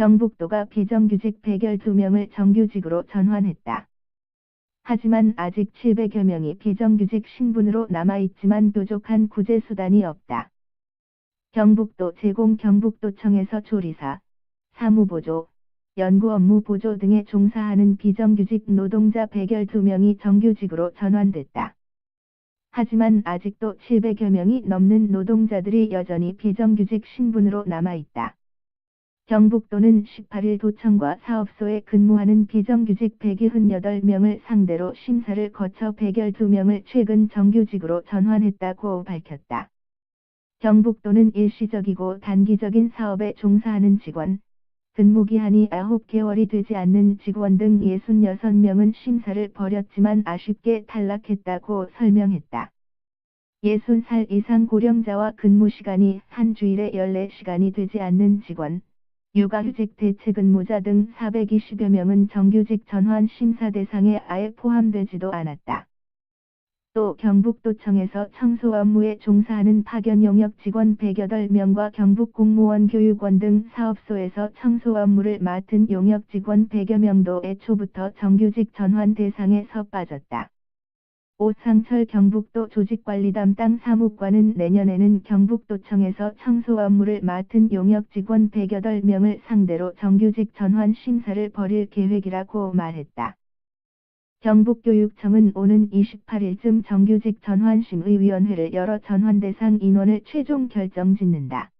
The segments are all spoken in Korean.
경북도가 비정규직 112명을 정규직으로 전환했다. 하지만 아직 700여 명이 비정규직 신분으로 남아있지만 부족한 구제수단이 없다. 경북도 제공 경북도청에서 조리사, 사무보조, 연구업무 보조 등에 종사하는 비정규직 노동자 112명이 정규직으로 전환됐다. 하지만 아직도 700여 명이 넘는 노동자들이 여전히 비정규직 신분으로 남아있다. 경북도는 18일 도청과 사업소에 근무하는 비정규직 178명을 상대로 심사를 거쳐 112명을 최근 정규직으로 전환했다고 밝혔다. 경북도는 일시적이고 단기적인 사업에 종사하는 직원, 근무기한이 9개월이 되지 않는 직원 등 66명은 심사를 벌였지만 아쉽게 탈락했다고 설명했다. 60살 이상 고령자와 근무시간이 한 주일에 14시간이 되지 않는 직원, 육아휴직 대체근무자 등 420여 명은 정규직 전환 심사 대상에 아예 포함되지도 않았다. 또 경북도청에서 청소 업무에 종사하는 파견 용역 직원 108명과 경북공무원 교육원 등 사업소에서 청소 업무를 맡은 용역 직원 100여 명도 애초부터 정규직 전환 대상에서 빠졌다. 오상철 경북도 조직관리 담당 사무관은 내년에는 경북도청에서 청소 업무를 맡은 용역 직원 108명을 상대로 정규직 전환 심사를 벌일 계획이라고 말했다. 경북교육청은 오는 28일쯤 정규직 전환심의위원회를 열어 전환 대상 인원을 최종 결정짓는다.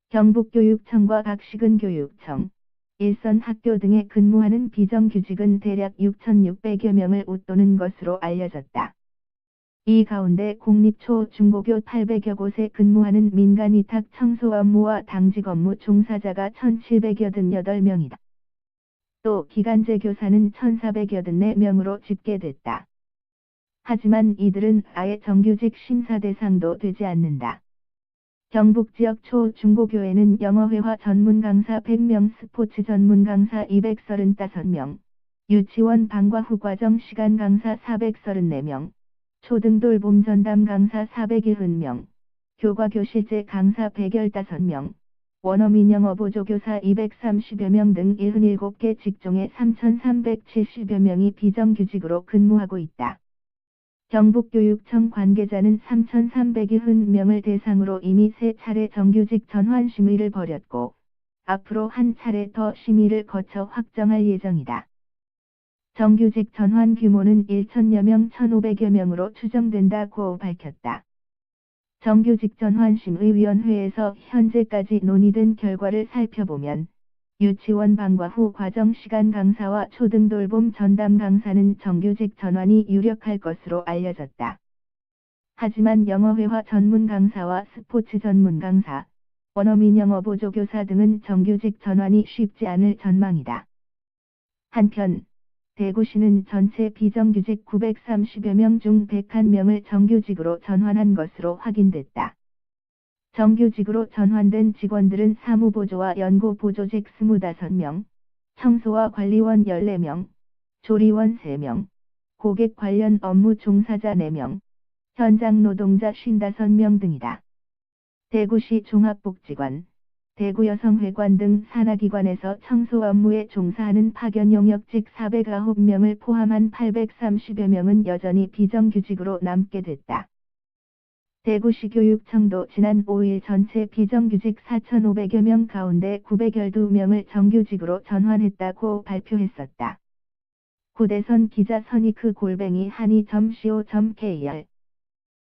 경북교육청과 박시근교육청, 일선학교 등에 근무하는 비정규직은 대략 6,600여 명을 웃도는 것으로 알려졌다. 이 가운데 공립초 중고교 800여 곳에 근무하는 민간위탁 청소 업무와 당직 업무 종사자가 1,788명이다. 또 기간제 교사는 1,484명으로 집계됐다. 하지만 이들은 아예 정규직 심사 대상도 되지 않는다. 경북 지역 초, 중고교에는 영어회화 전문 강사 100명, 스포츠 전문 강사 235명, 유치원 방과 후 과정 시간 강사 434명, 초등돌봄 전담 강사 470명, 교과교실제 강사 115명, 원어민 영어 보조교사 230여 명 등 77개 직종에 3,370여 명이 비정규직으로 근무하고 있다. 경북교육청 관계자는 3,370명을 대상으로 이미 3차례 정규직 전환 심의를 벌였고, 앞으로 한 차례 더 심의를 거쳐 확정할 예정이다. 정규직 전환 규모는 1,000여 명, 1,500여 명으로 추정된다고 밝혔다. 정규직 전환심의위원회에서 현재까지 논의된 결과를 살펴보면 유치원 방과 후 과정시간 강사와 초등돌봄 전담 강사는 정규직 전환이 유력할 것으로 알려졌다. 하지만 영어회화 전문 강사와 스포츠 전문 강사, 원어민 영어 보조교사 등은 정규직 전환이 쉽지 않을 전망이다. 한편 대구시는 전체 비정규직 930여 명 중 101명을 정규직으로 전환한 것으로 확인됐다. 정규직으로 전환된 직원들은 사무보조와 연구보조직 25명, 청소와 관리원 14명, 조리원 3명, 고객 관련 업무 종사자 4명, 현장 노동자 55명 등이다. 대구시 종합복지관, 대구여성회관 등 산하기관에서 청소 업무에 종사하는 파견 용역직 409명을 포함한 830여 명은 여전히 비정규직으로 남게 됐다. 대구시 교육청도 지난 5일 전체 비정규직 4,500여 명 가운데 912명을 정규직으로 전환했다고 발표했었다. 구대선 기자 선익 한이.co.kr